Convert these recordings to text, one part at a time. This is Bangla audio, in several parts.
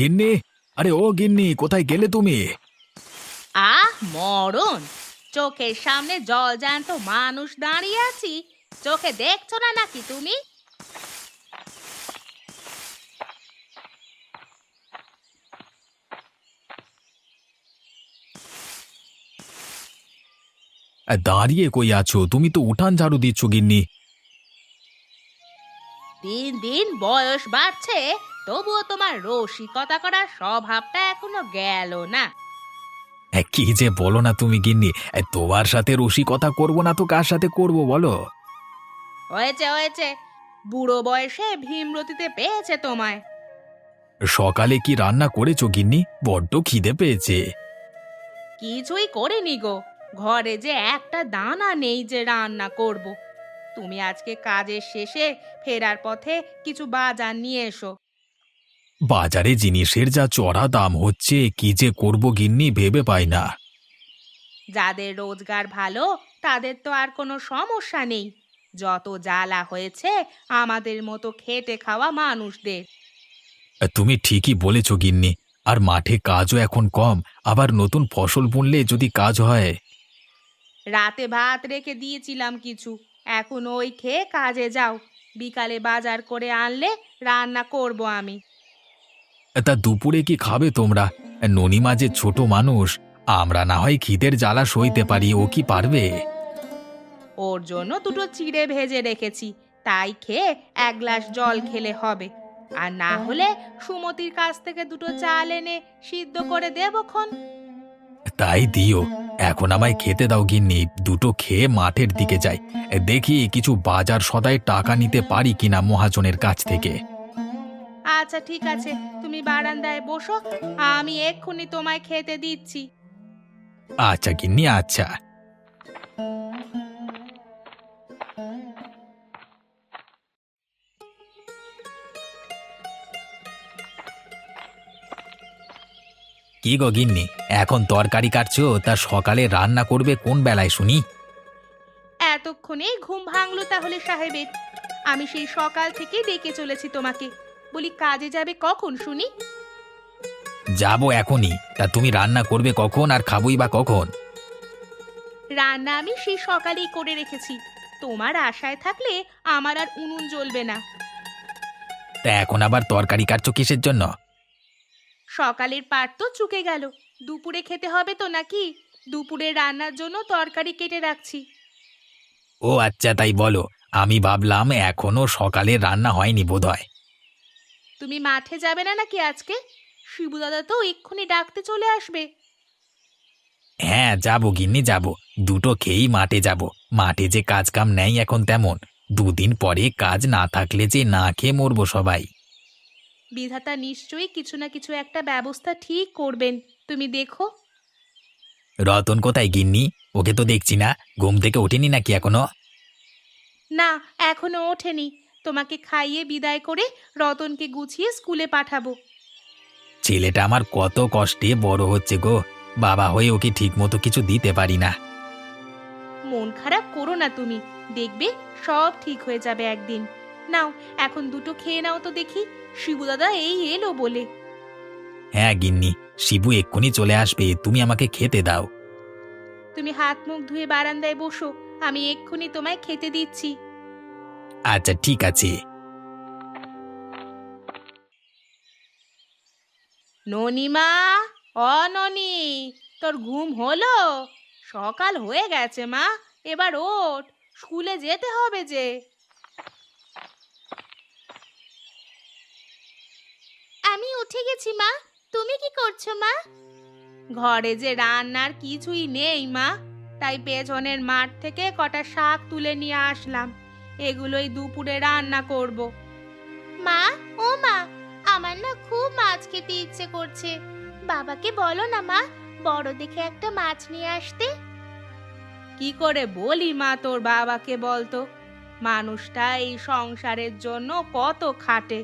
গিন্নি, আরে ও গিন্নি, কোথায় গেলে তুমি? মরণ! চোখের সামনে জলজ্যান্ত মানুষ দাঁড়িয়ে আছি, চোখে দেখছো না নাকি তুমি? দাঁড়িয়ে কই আছো? তুমি তো উঠান ঝাড়ু দিচ্ছ গিন্নি। দিন দিন বয়স বাড়ছে, তবুও তোমার রসিকতা করার স্বভাবটা এখনো গেল না। কি যে বলো না তুমি গিন্নি, তোমার সাথে রসিকতা করব না তো কার সাথে করব বলো? হয়েছে হয়েছে, বুড়ো বয়সে ভীমরতিতে পেয়েছে তোমায়। সকালে কি রান্না করেছো গিন্নি? বড্ড খিদে পেয়েছে। কিছুই করিনি গো, ঘরে যে একটা দানা নেই যে রান্না করব। তুমি আজকে কাজের শেষে ফেরার পথে কিছু বাজার নিয়ে এসো। বাজারে জিনিসের যা চড়া দাম হচ্ছে, কি যে করব গিন্নি ভেবে পাই না। যাদের রোজগার ভালো তাদের তো আর কোনো সমস্যা নেই, যত জ্বালা হয়েছে আমাদের মতো খেটে খাওয়া মানুষদের। তুমি ঠিকই বলেছ গিন্নি। আর মাঠে কাজও এখন কম, আবার নতুন ফসল বুনলে যদি কাজ হয়। রাতে ভাত রেখে দিয়েছিলাম কিছু, এখন ওই খেয়ে কাজে যাও। বিকালে বাজার করে আনলে রান্না করব আমি। তা দুপুরে কি খাবে তোমরা? ননিমা যে ছোট মানুষ, আমরা না হয় খিদের জ্বালা সইতে পারি, ও কি পারবে? ওর জন্য দুটো চিড়ে ভেজে রেখেছি, তাই খেয়ে এক গ্লাস জল খেলে হবে। আর না হলে সুমতির কাছ থেকে দুটো চাল এনে সিদ্ধ করে দেবক্ষণ। তাই দিও। এখন আমায় খেতে দাও গিন্নি, দুটো খেয়ে মাঠের দিকে যাই। দেখি কিছু বাজার সদায় টাকা নিতে পারি কিনা মহাজনের কাছ থেকে। আচ্ছা ঠিক আছে, তুমি বারান্দায় বসো, আমি এক্ষুনি তোমায় খেতে দিচ্ছি। আচ্ছা গিন্নি, আচ্ছা। কি গো গিন্নি, এখন তরকারি কাটছো, তা সকালে রান্না করবে কোন বেলায় শুনি? এতক্ষণে ঘুম ভাঙলো তাহলে সাহেবের? আমি সেই সকাল থেকে ডেকে চলেছি তোমাকে, বলি কাজে যাবে কখন শুনি? যাবো এখনই, তা তুমি রান্না করবে কখন আর খাবোই বা কখন? রান্না আমি সেই সকালেই করে রেখেছি, তোমার আশায় থাকলে আমার আর উনুন জ্বলবে না। তা এখন আবার তরকারি কাটছো কিসের জন্য? সকালের পাট তো চুকে গেল, দুপুরে খেতে হবে তো নাকি? দুপুরে রান্নার জন্য তরকারি কেটে রাখছি। ও আচ্ছা, তাই বলো। আমি ভাবলাম এখনো সকালে রান্না হয়নি বোধহয়। তুমি মাঠে যাবে না নাকি আজকে? শিবু দাদা তো এক্ষুনি ডাকতে চলে আসবে। হ্যাঁ, যাবো গিন্নি, যাবো। দুটো খেয়েই মাঠে যাব। মাঠে যে কাজ কাম নেই এখন তেমন। দুদিন পরে কাজ না থাকলে যে না খেয়ে মরবো সবাই। বিধাতা নিশ্চয়ই কিছু না কিছু একটা ব্যবস্থা ঠিক করবেন, তুমি দেখো। রতন কোথায় গিন্নি? ওকে তো দেখছি না। ঘুম থেকে ওঠেনি নাকি এখনো? না, এখনো ওঠেনি। তোমাকে খাইয়ে বিদায় করে রতনকে গুছিয়ে স্কুলে পাঠাবো। ছেলেটা আমার কত কষ্টে বড় হচ্ছে গো। বাবা হয়ে ওকে ঠিক মতো কিছু দিতে পারি না। মন খারাপ করো না তুমি, দেখবে সব ঠিক হয়ে যাবে একদিন। নাও, এখন দুটো খেয়ে নাও তো দেখি, শিবু দাদা এই এলো বলে। হ্যাঁ গিন্নি, শিবু এক্ষুনি চলে আসবে, তুমি আমাকে খেতে দাও। তুমি হাত মুখ ধুয়ে বারান্দায় বসো, আমি এক্ষুনি তোমায় খেতে দিচ্ছি। আচ্ছা ঠিক আছে। ননিমা, ননি, তোর ঘুম হলো? সকাল হয়ে গেছে মা, এবার ওঠ, স্কুলে যেতে হবে যে। আমি উঠে গেছি মা, তুমি কি করছো মা? ঘরে যে রান্নার কিছুই নেই মা, তাই পেছনের মাঠ থেকে কটা শাক তুলে নিয়ে আসলাম, এগুলোই দুপুরে রান্না করব। মা, ও মা, আমার না খুব মাছ খেতে ইচ্ছে করছে, বাবাকে বলো না মা, বড় দেখে একটা মাছ নিয়ে আসতে। কি করে বলি মা তোর বাবাকে বলতো? মানুষটা এই সংসারের জন্য কত খাটে,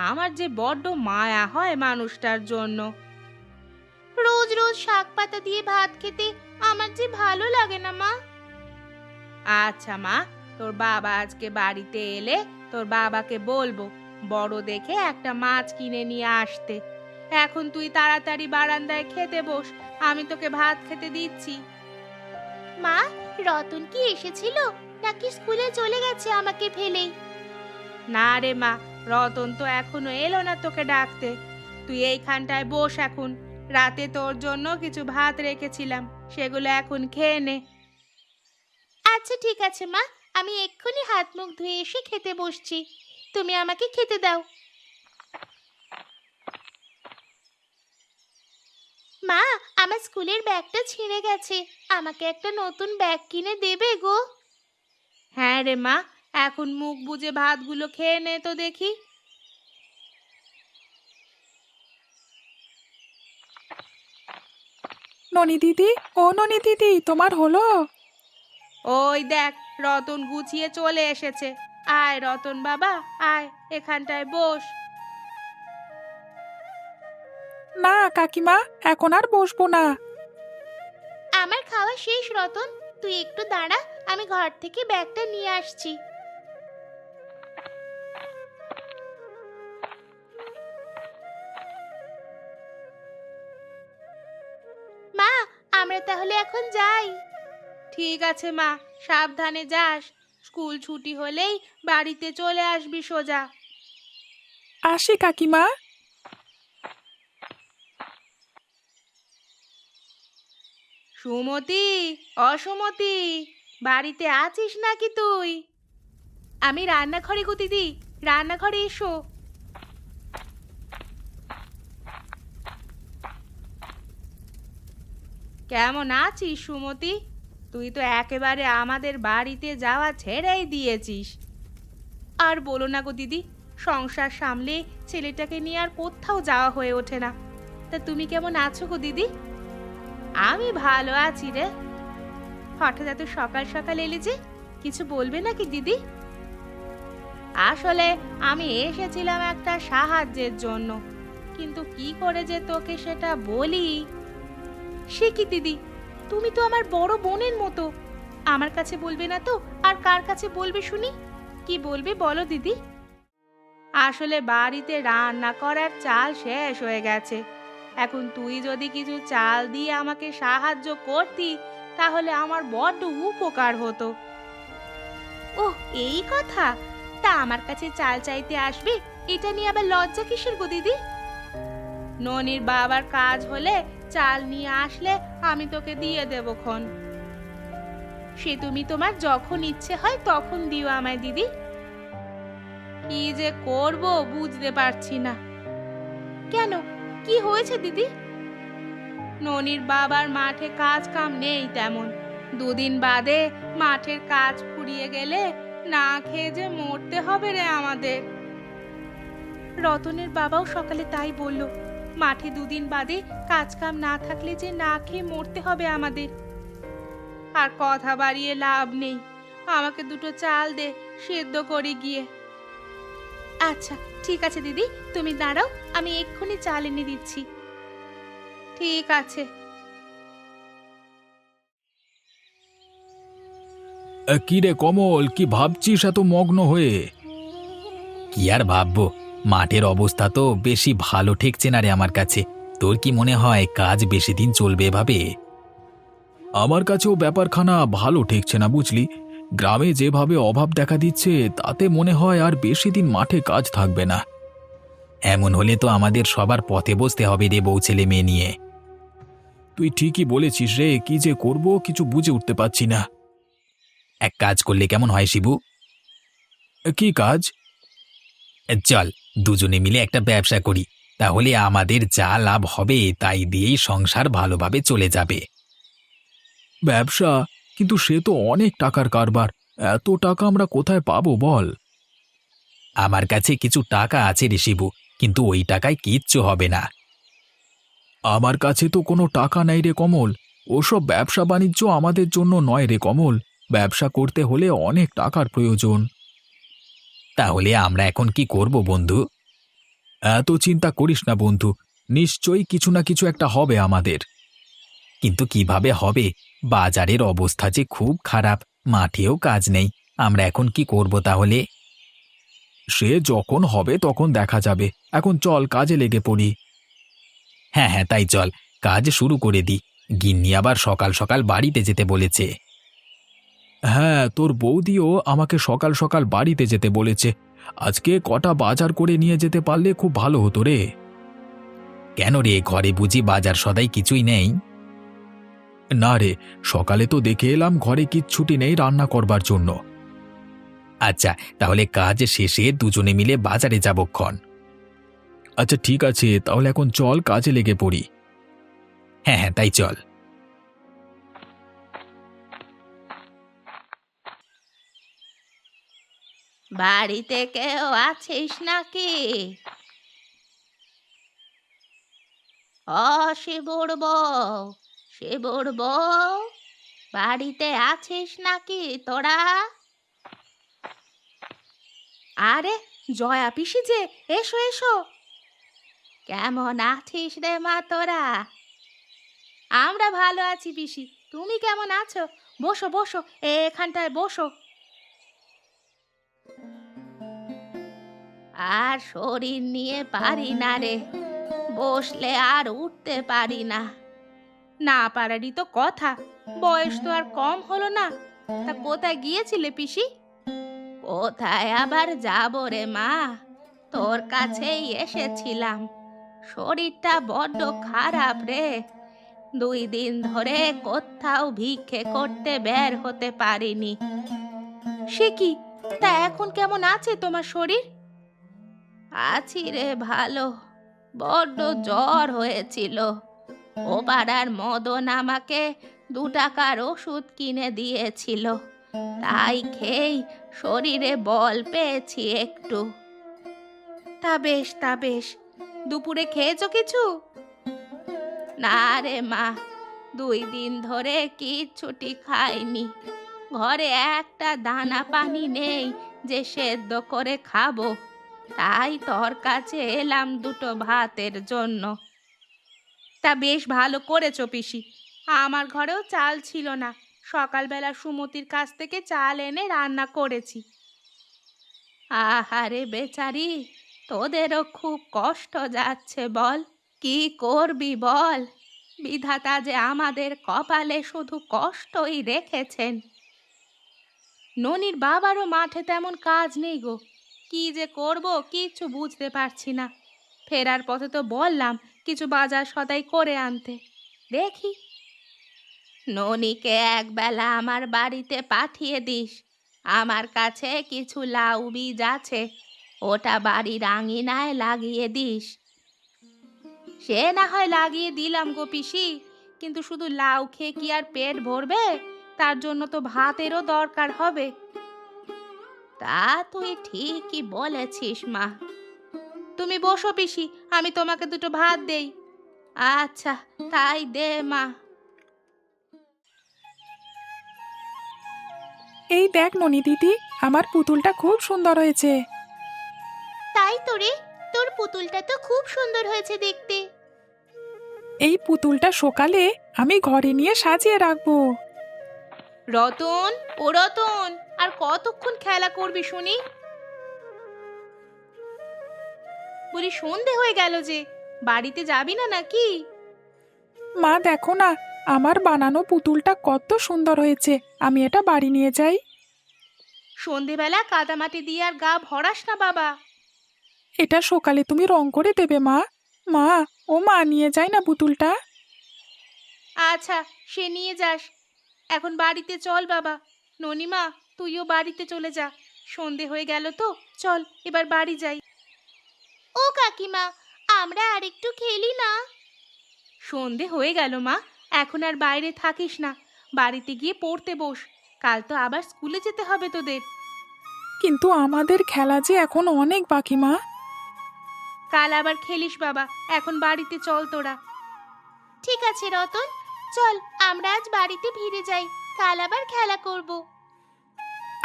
আমার যে বড্ড মায়া হয় মানুষটার জন্য। রোজ রোজ শাক পাতা দিয়ে ভাত খেতে আমার যে ভালো লাগে না মা। আচ্ছা মা, তোর বাবা আজকে বাড়িতে এলে তোর বাবাকে বলবো বড় দেখে একটা মাছ কিনে নিয়ে আসতে। এখন তুই তাড়াতাড়ি বারান্দায় খেতে বস, আমি তোকে ভাত খেতে দিচ্ছি। মা, রতন কি এসেছিল নাকি স্কুলে চলে গেছে আমাকে ফেলেই? না রে মা, রতন তো এখনো এলো না তোকে ডাকতে। তুই এইখানটায় বস এখন, রাতে তোর জন্য কিছু ভাত রেখেছিলাম, সেগুলো এখন খেয়ে নে। আচ্ছা ঠিক আছে মা, আমি এক্ষুনি হাত মুখ ধুয়ে এসে খেতে বসছি, তুমি আমাকে খেতে দাও। মা, আমার স্কুলের ব্যাগটা ছিঁড়ে গেছে, আমাকে একটা নতুন ব্যাগ কিনে দেবে গো? হ্যাঁ রে মা, এখন মুখ বুজে ভাতগুলো খেয়ে নে তো দেখি। ননি দিদি, ও ননি দিদি, তোমার হলো? ওই দেখ, রতন গুছিয়ে চলে এসেছে। আয় রতন বাবা, আয় এখানটায় বস। না কাকিমা, এখন আর বসবো না। আমার খাওয়া শেষ রতন, তুই একটু দাঁড়া, আমি ঘর থেকে ব্যাগটা নিয়ে আসছি। মা, আমরা তাহলে এখন যাই। ঠিক আছে মা, সাবধানে যাস, স্কুল ছুটি হলেই বাড়িতে চলে আসবি সোজা। আসি কাকিমা। সুমতি, অসুমতি, বাড়িতে আছিস নাকি তুই? আমি রান্নাঘরে গো দিদি, রান্নাঘরে এসো। কেমন আছিস সুমতি? তুই তো একেবারে আমাদের বাড়িতে যাওয়া ছেড়েই দিয়েছিস। আর বলো না গো দিদি, সংসার সামলে ছেলেটাকে নিয়ে আর কোথাও যাওয়া হয়ে ওঠে না। তা তুমি কেমন আছো গো দিদি? আমি ভালো আছি রে। হঠাৎ এত সকাল সকাল এলে যে, কিছু বলবে নাকি দিদি? আসলে আমি এসেছিলাম একটা সাহায্যের জন্য, কিন্তু কি করে যে তোকে সেটা বলি। সে কি দিদি, তুমি তো আমার বড় বোনের মতো, আমার কাছে বলবে না তো আর কার কাছে বলবে শুনি? কি বলবে বলো দিদি? আসলে বাড়িতে রান্না করার চাল শেষ হয়ে গেছে, এখন তুই যদি কিছু চাল দিয়ে আমাকে সাহায্য করতি তাহলে আমার বড্ড উপকার হতো। ও এই কথা, তা আমার কাছে চাল চাইতে আসবে, এটা নিয়ে আবার লজ্জা কিসের গো দিদি? ননির বাবার কাজ হলে চাল নিয়ে আসলে আমি তোকে দিয়ে দেব খন। সে তুমি তোমার যখন ইচ্ছে হয় তখন দিও আমায় দিদি। কি যে করব বুঝতে পারছি না। কেন, কি হয়েছে দিদি? ননির বাবার মাঠে কাজ কাম নেই তেমন, দুদিন বাদে মাঠের কাজ ফুরিয়ে গেলে না খেয়ে যে মরতে হবে রে আমাদের। রতনের বাবাও সকালে তাই বলল, মাঠে দুদিন বাদে কাজ কাম না থাকলে যে না খেয়ে মরতে হবে আমাদের। আর কথা বাড়িয়ে লাভ নেই, আমাকে দুটো চাল দে, সেদ্ধ করে গিয়ে। আচ্ছা ঠিক আছে দিদি, তুমি দাঁড়াও, আমি এক্ষুনি চাল এনে দিচ্ছি। ঠিক আছে। কি রে কমল, কি ভাবছিস এত মগ্ন হয়ে? কি আর ভাববো, মাঠের অবস্থা তো বেশি ভালো ঠেকছে না রে আমার কাছে। তোর কি মনে হয় কাজ বেশি দিন চলবে এভাবে? আমার কাছেও ব্যাপারখানা ভালো ঠেকছে না বুঝলি। গ্রামে যেভাবে অভাব দেখা দিচ্ছে তাতে মনে হয় আর বেশি দিন মাঠে কাজ থাকবে না। এমন হলে তো আমাদের সবার পথে বসতে হবে রে, বউ ছেলে মেয়ে নিয়ে। তুই ঠিকই বলেছিস রে, কি যে করব কিছু বুঝে উঠতে পারছি না। এক কাজ করলে কেমন হয় শিবু? কি কাজ? চল দুজনে মিলে একটা ব্যবসা করি, তাহলে আমাদের যা লাভ হবে তাই দিয়েই সংসার ভালোভাবে চলে যাবে। ব্যবসা? কিন্তু সে তো অনেক টাকার কারবার, এত টাকা আমরা কোথায় পাবো বল? আমার কাছে কিছু টাকা আছে রে শিবু, কিন্তু ওই টাকায় কিচ্ছু হবে না। আমার কাছে তো কোনো টাকা নেই রে কমল, ওসব ব্যবসা বাণিজ্য আমাদের জন্য নয় রে কমল। ব্যবসা করতে হলে অনেক টাকার প্রয়োজন। তাহলে আমরা এখন কি করব বন্ধু? এত চিন্তা করিস না বন্ধু, নিশ্চয়ই কিছু না কিছু একটা হবে আমাদের। কিন্তু কিভাবে হবে? বাজারের অবস্থা যে খুব খারাপ, মাঠেও কাজ নেই, আমরা এখন কি করব তাহলে? সে যখন হবে তখন দেখা যাবে, এখন চল কাজে লেগে পড়ি। হ্যাঁ হ্যাঁ, তাই চল, কাজ শুরু করে দি। গিন্নি আবার সকাল সকাল বাড়িতে যেতে বলেছে। হ্যাঁ, তোর বৌদিও আমাকে সকাল সকাল বাড়িতে যেতে বলেছে। আজকে কটা বাজার করে নিয়ে যেতে পারলে খুব ভালো হতো রে। কেন রে, ঘরে বুঝি বাজার সদাই কিছুই নেই? না রে, সকালে তো দেখে এলাম ঘরে কিচ্ছুটি নেই রান্না করবার জন্য। আচ্ছা, তাহলে কাজ শেষে দুজনে মিলে বাজারে যাবক্ষণ। আচ্ছা ঠিক আছে, তাহলে এখন চল কাজে লেগে পড়ি। হ্যাঁ হ্যাঁ, তাই চল। বাড়িতে কেউ আছিস নাকি? ও শিবুর বউ, শিবুর বউ, বাড়িতে আছিস নাকি তোরা? আরে জয়া পিসি যে, এসো এসো। কেমন আছিস রে মা তোরা? আমরা ভালো আছি পিসি, তুমি কেমন আছো? বসো বসো, এখানটায় বসো। আর শরীর নিয়ে পারি না রে, বসলে আর উঠতে পারি না। না পারারই তো কথা, বয়স তো আর কম হলো না। তা কোথায় গিয়েছিলে পিসি? কোথায় আবার যাব রে মা, তোর কাছেই এসেছিলাম। শরীরটা বড্ড খারাপ রে, 2 দিন ধরে কোথাও ভিক্ষে করতে বের হতে পারিনি। সে কি, তা এখন কেমন আছে তোমার শরীর? আছি রে ভালো, বড্ড জ্বর হয়েছিল। ও পাড়ার মদন আমাকে 2 টাকার ওষুধ কিনে দিয়েছিল, তাই খেয়েই শরীরে বল পেয়েছি একটু। তা বেশ তা বেশ, দুপুরে খেয়েছো কিছু? না রে মা, 2 দিন ধরে কিচ্ছুটি খাইনি। ঘরে একটা দানা পানি নেই যে সেদ্ধ করে খাবো, তাই তোর কাছে এলাম 2টো ভাতের জন্য। তা বেশ ভালো করেছো পিসি, আমার ঘরেও চাল ছিল না, সকালবেলা সুমতির কাছ থেকে চাল এনে রান্না করেছি। আহারে বেচারি, তোদেরও খুব কষ্ট যাচ্ছে বল। কি করবি বল, বিধাতা যে আমাদের কপালে শুধু কষ্টই রেখেছেন। ননির বাবারও মাঠে তেমন কাজ নেই গো, কি যে করব কিচ্ছু বুঝতে পারছি না। ফেরার পথে তো বললাম কিছু বাজার সদাই করে আনতে, দেখি। ননিকে একবেলা আমার বাড়িতে পাঠিয়ে দিস, আমার কাছে কিছু লাউ বীজ আছে, ওটা বাড়ির আঙিনায় লাগিয়ে দিস। সে না হয় লাগিয়ে দিলাম গো পিসি, কিন্তু শুধু লাউ খেয়ে কি আর পেট ভরবে? তার জন্য তো ভাতেরও দরকার হবে। তা তুই ঠিকই বলেছিস মা। তুমি বসো পিসি, আমি তোমাকে 2টো ভাত দেই। আচ্ছা তাই দে মা। এই দেখ ননি দিদি, আমার পুতুলটা খুব সুন্দর হয়েছে। তাই তো রে, তোর পুতুলটা তো খুব সুন্দর হয়েছে দেখতে। এই পুতুলটা সকালে আমি ঘরে নিয়ে সাজিয়ে রাখবো। রতন, ও রতন, আর কতক্ষণ খেলা করবি শুনি? বলি সন্ধে হয়ে গেল যে, বাড়িতে যাবি না নাকি? মা দেখো না, আমার বানানো পুতুলটা কত সুন্দর হয়েছে, আমি এটা বাড়ি নিয়ে যাই। সন্ধেবেলা কাদামাটি দিয়ে আর গা ভরাস না বাবা। এটা সকালে তুমি রং করে দেবে মা। মা, ও মা, নিয়ে যাই না পুতুলটা। আচ্ছা সে নিয়ে যাস, এখন বাড়িতে চল বাবা। ননিমা, তুইও বাড়িতে চলে যা, সন্ধে হয়ে গেল তো, চল এবার বাড়ি যাই। ও কাকিমা, আমরা আর একটু খেলি না? সন্ধে হয়ে গেল মা, এখন আর বাইরে থাকিস না, বাড়িতে গিয়ে পড়তে বস, কাল তো আবার স্কুলে যেতে হবে তোদের। কিন্তু আমাদের খেলা যে এখন অনেক বাকি মা। কাল আবার খেলিস বাবা, এখন বাড়িতে চল তোরা। ঠিক আছে রতন, চল আমরা আজ বাড়িতে ফিরে যাই, কাল আবার খেলা করব।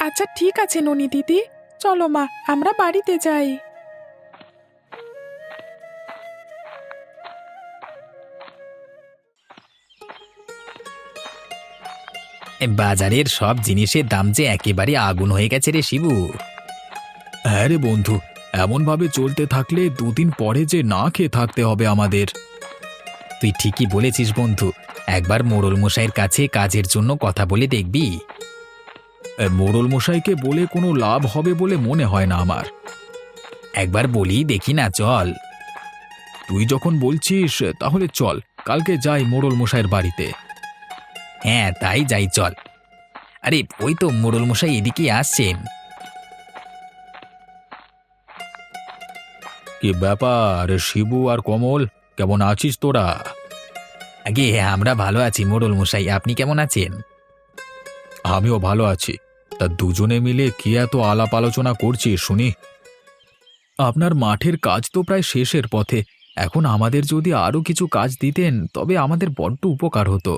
আচ্ছা ঠিক আছে ননি দিদি, চলো মা আমরা বাড়িতে যাই। বাজারের সব জিনিসের দাম যে একেবারে আগুন হয়ে গেছে রে শিবু। হ্যাঁ রে বন্ধু, এমন ভাবে চলতে থাকলে 2 দিন পরে যে না খেয়ে থাকতে হবে আমাদের। তুই ঠিকই বলেছিস বন্ধু, একবার মোড়ল মশাইয়ের কাছে কাজের জন্য কথা বলে দেখবি। মোড়ল মশাইকে বলে কোনো লাভ হবে বলে মনে হয় না আমার। একবার বলি দেখি না, চল। তুই যখন বলছিস তাহলে চল, কালকে যাই মোড়ল মশাইয়ের বাড়িতে। হ্যাঁ তাই যাই, চল। আরে ওই তো মোড়ল মশাই এদিকে আসছেন। কি ব্যাপার শিবু আর কমল, কেমন আছিস তোরা? আগে আমরা ভালো আছি মোড়ল মশাই, আপনি কেমন আছেন? আমিও ভালো আছি। তা দুজনে মিলে কি এত আলাপ আলোচনা করছিস শুনি? আপনার মাঠের কাজ তো প্রায় শেষের পথে, এখন আমাদের যদি আরো কিছু কাজ দিতেন তবে আমাদের বড্ড উপকার হতো।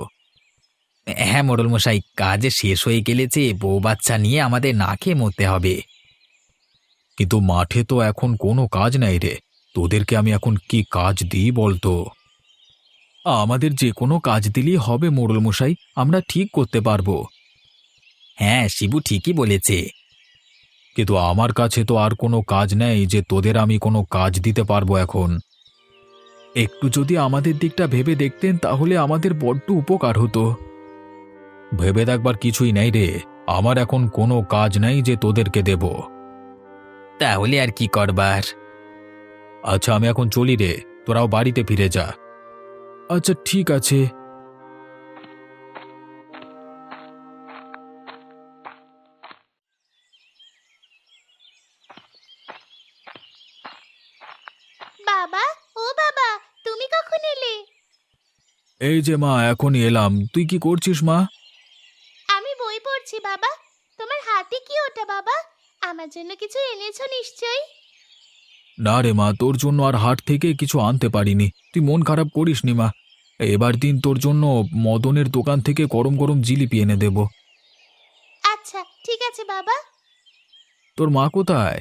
হ্যাঁ মোড়ল মশাই, কাজ শেষ হয়ে গেলে যে বউ বাচ্চা নিয়ে আমাদের না খেয়ে মরতে হবে। কিন্তু মাঠে তো এখন কোনো কাজ নাই রে, তোদেরকে আমি এখন কি কাজ দিই বলতো? আমাদের যে কোনো কাজ দিলেই হবে মোড়ল মশাই, আমরা ঠিক করতে পারবো। হ্যাঁ শিবু ঠিকই বলেছে। কিন্তু আমার কাছে তো আর কোনো কাজ নেই যে তোদের আমি কোনো কাজ দিতে পারবো এখন। একটু যদি আমাদের দিকটা ভেবে দেখতেন তাহলে আমাদের বড্ড উপকার হতো। ভেবে দেখবার কিছুই নেই রে, আমার এখন কোনো কাজ নেই যে তোদেরকে দেব। তাহলে আর কি করবার? আচ্ছা আমি এখন চলি রে, তোরাও বাড়িতে ফিরে যা। আচ্ছা ঠিক আছে। বাবা, ও বাবা, তুমি কখন এলে? এই যে মা, এখনই এলাম। তুই কি করছিস মা? আমি বই পড়ছি বাবা। তোমার হাতে কি ওটা বাবা? আমার জন্য কিছু এনেছো নিশ্চয়ই। না রে মা, তোর জন্য আর হাট থেকে কিছু আনতে পারিনি, তুই মন খারাপ করিস নি মা। এবার দিন তোর জন্য মদনের দোকান থেকে গরম গরম জিলিপি এনে দেব। আচ্ছা ঠিক আছে বাবা। তোর মা কোথায়?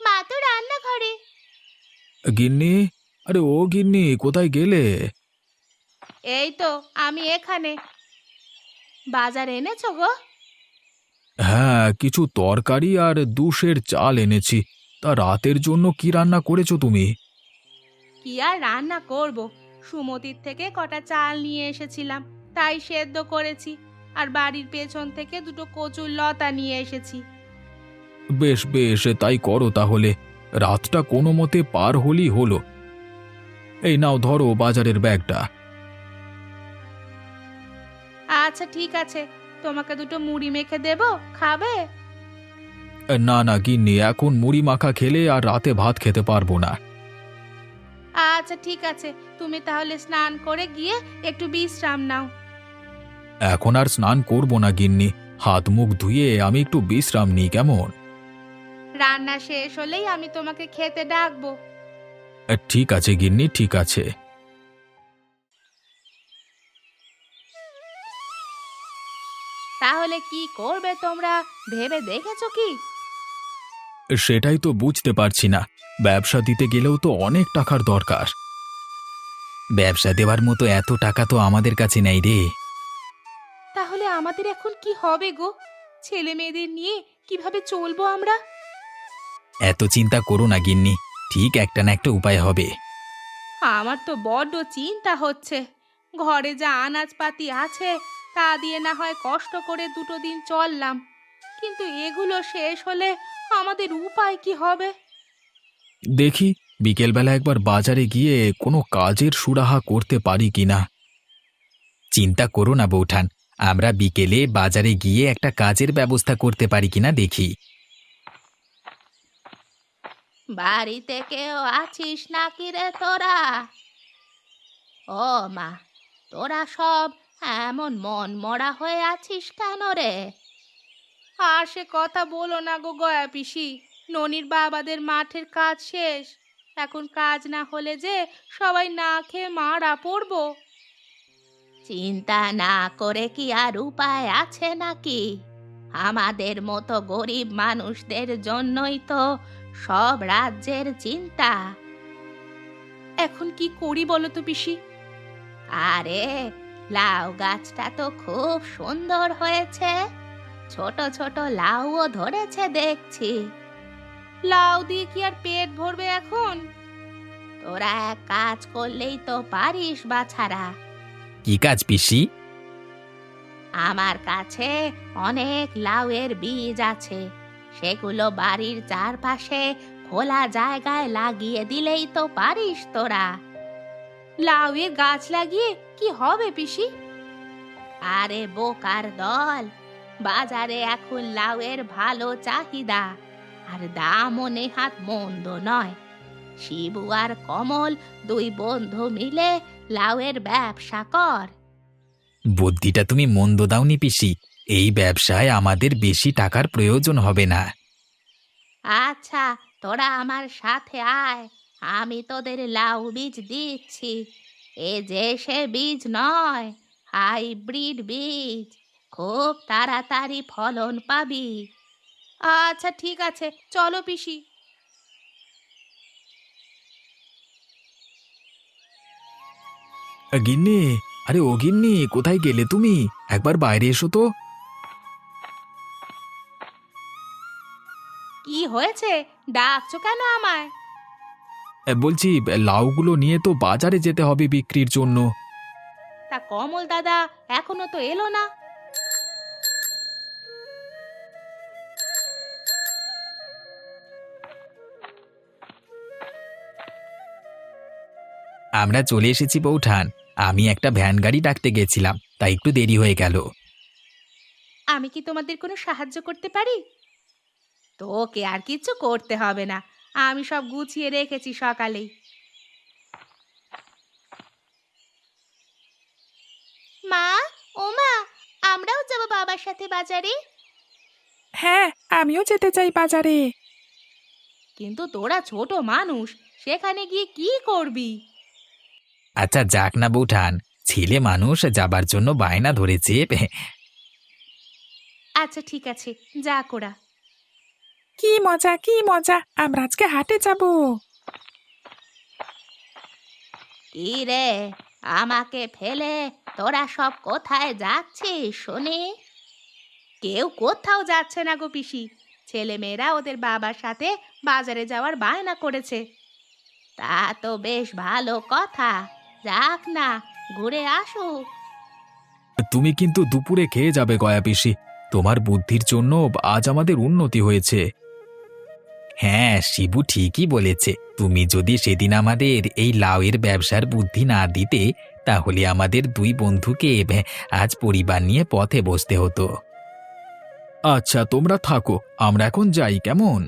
মা তো রান্নাঘরে। গিন্নি, আরে ও গিন্নি, কোথায় গেলে? এই তো আমি এখানে। বাজার এনেছো গো? হ্যাঁ, কিছু তরকারি আর 2 সের চাল এনেছি। তা রাতের জন্য কি রান্না করেছো তুমি? কি আর রান্না করব, সুমতির থেকে কটা চাল নিয়ে এসেছিলাম, তাই সেদ্ধ করেছি। আর বাড়ির পেছন থেকে দুটো কচুর লতা নিয়ে এসেছি। বেশ বেশ, তাই করো তাহলে। রাতটা কোনো মতে পার হলেই হলো। এই নাও ধরো বাজারের ব্যাগটা। আচ্ছা ঠিক আছে, তোমাকে দুটো মুড়ি মেখে দেবো, খাবে? না না গিন্নি, এখন মুড়ি মাখা খেলে আর রাতে ভাত খেতে পারবো না। আচ্ছা ঠিক আছে, তুমি তাহলে স্নান করে গিয়ে একটু বিশ্রাম নাও। এখন আর স্নান করব না গিন্নি, হাত মুখ ধুয়ে আমি একটু বিশ্রাম নিই কেমন? রান্না শেষ হলেই আমি তোমাকে খেতে ডাকবো। ঠিক আছে গিন্নি, ঠিক আছে। তাহলে কি করবে তোমরা, ভেবে দেখেছো কি? সেটাই তো বুঝতে পারছি না, ব্যবসা দিতে গেলেও তো অনেক টাকার দরকার। ব্যবসা দেওয়ার মতো এত টাকা তো আমাদের কাছে নেই রে। তাহলে আমাদের এখন কি হবে গো? ছেলে মেয়েদের নিয়ে কিভাবে চলবো আমরা? এত চিন্তা করো না গিন্নি, ঠিক একটা না একটা উপায় হবে। আমার তো বড্ড চিন্তা হচ্ছে। ঘরে যা আনাজপাতি আছে তা দিয়ে না হয় কষ্ট করে দুটো দিন চললাম, কিন্তু এগুলো শেষ হলে আমাদের উপায় কি হবে? দেখি বিকেলবেলা একবার বাজারে গিয়ে কোনো কাজের সুরাহা করতে পারি কিনা। চিন্তা করো না বৌঠান, আমরা বিকেলে বাজারে গিয়ে একটা কাজের ব্যবস্থা করতে পারি কিনা দেখি। বাড়িতে কেউ আছিস নাকি রে তোরা? ও মা, তোরা সব এমন মন মরা হয়ে আছিস কেন রে? আর সে কথা বলো না গো গয়া পিসি, ননির বাবাদের মাঠের কাজ শেষ। এখন কাজ না হলে যে সবাই না খেয়ে মারা পড়বো। চিন্তা না করে কি আর উপায় আছে নাকি? আমাদের মতো গরিব মানুষদের জন্যই তো সব রাজ্যের চিন্তা। এখন কি করি বলো তো পিসি? আরে লাউ গাছটা তো খুব সুন্দর হয়েছে, ছোট ছোট লাউও ধরেছে দেখছি। লাউ দিয়ে কি আর পেট ভরবে এখন? তোরা এক কাজ করলেই তো পারিস বাছারা। কি কাজ পিসি? আমার কাছে অনেক লাউয়ের বীজ আছে, সেগুলো বাড়ির চারপাশে খোলা জায়গায় লাগিয়ে দিলেই তো পারিস তোরা। লাউয়ের গাছ লাগিয়ে কি হবে পিসি? আরে বোকার দল, বাজারে এখন লাউয়ের ভালো চাহিদা, আর দামও নেহাত মন্দ নয়। শিবু আর কমল দুই বন্ধু মিলে লাউয়ের ব্যবসা কর। বুদ্ধিটা তুমি মন্দ দাওনি পিসি। এই ব্যবসায় আমাদের বেশি টাকার প্রয়োজন হবে না। আচ্ছা, তোরা আমার সাথে আয়, আমি তোদের লাউ বীজ দিচ্ছি। এ যে সে বীজ নয়, হাইব্রিড বীজ, খুব তাড়াতাড়ি ফলন পাবি। আচ্ছা ঠিক আছে, চলো পিসি। গিন্নি, আরে ও গিন্নি, কোথায় গেলে তুমি? একবার বাইরে এসো তো। কি হয়েছে, ডাকছো কেন আমায়? বলছি লাউগুলো নিয়ে তো বাজারে যেতে হবে বিক্রির জন্য। তা কমল দাদা এখনো তো এলো না। আমরা চলে এসেছি বৌঠান। আমি একটা ভ্যান গাড়ি ডাকতে গেছিলাম, তাই একটু দেরি হয়ে গেল। আমি কি তোমাদের কোনো সাহায্য করতে পারি? তোকে আর কিছু করতে হবে না, আমি সব গুছিয়ে রেখেছি সকালেই। মা, ও মা, আমরাও যাব বাবার সাথে বাজারে। হ্যাঁ, আমিও যেতে চাই বাজারে। কিন্তু তোরা ছোট মানুষ, সেখানে গিয়ে কি করবি? আচ্ছা যাক না বৌঠান, ছেলে মানুষ যাবার জন্য বায়না ধরেছে। আচ্ছা ঠিক আছে, যা কোরা। কি মজা, কি মজা, আমরা আজকে হাটে যাব। কি রে, আমাকে ফেলে তোরা সব কোথায় যাচ্ছিস শুনি? কেউ কোথাও যাচ্ছে না গো পিসি, ছেলেমেয়েরা ওদের বাবার সাথে বাজারে যাওয়ার বায়না করেছে। তা তো বেশ ভালো কথা, যাক না, ঘুরে আসুক। তুমি কিন্তু দুপুরে খেয়ে যাবে গয়া পিসি। তোমার বুদ্ধির জন্য আজ আমাদের উন্নতি হয়েছে। হ্যাঁ, শিবু ঠিকই বলেছে। তুমি যদি সেদিন আমাদের এই লাউয়ের ব্যবসার বুদ্ধি না দিতে, তাহলে আমাদের দুই বন্ধুকে আজ পরিবার নিয়ে পথে বসতে হতো। আচ্ছা তোমরা থাকো, আমরা এখন যাই, কেমন?